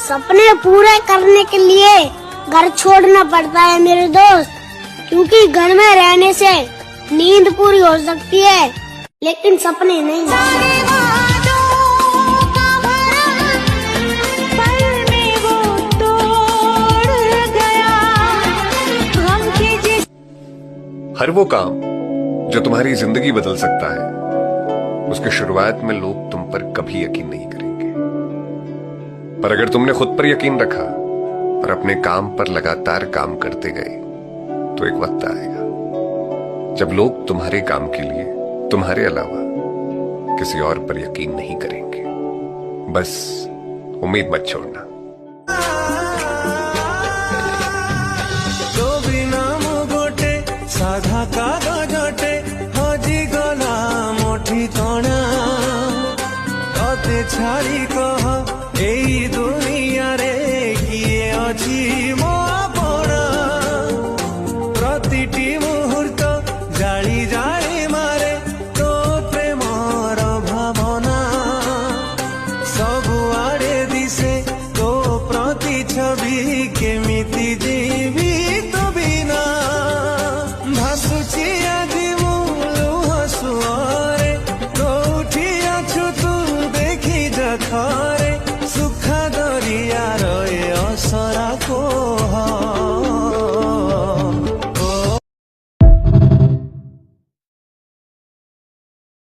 सपने पूरे करने के लिए घर छोड़ना पड़ता है मेरे दोस्त, क्योंकि घर में रहने से नींद पूरी हो सकती है लेकिन सपने नहीं। हर वो काम जो तुम्हारी जिंदगी बदल सकता है, उसकी शुरुआत में लोग तुम पर कभी यकीन नहीं करेंगे। पर अगर तुमने खुद पर यकीन रखा और अपने काम पर लगातार काम करते गए, तो एक वक्त आएगा जब लोग तुम्हारे काम के लिए तुम्हारे अलावा किसी और पर यकीन नहीं करेंगे। बस उम्मीद मत छोड़ना। साधा कागजटे हजी गला मोठी तणा कते छाड़ी कह एई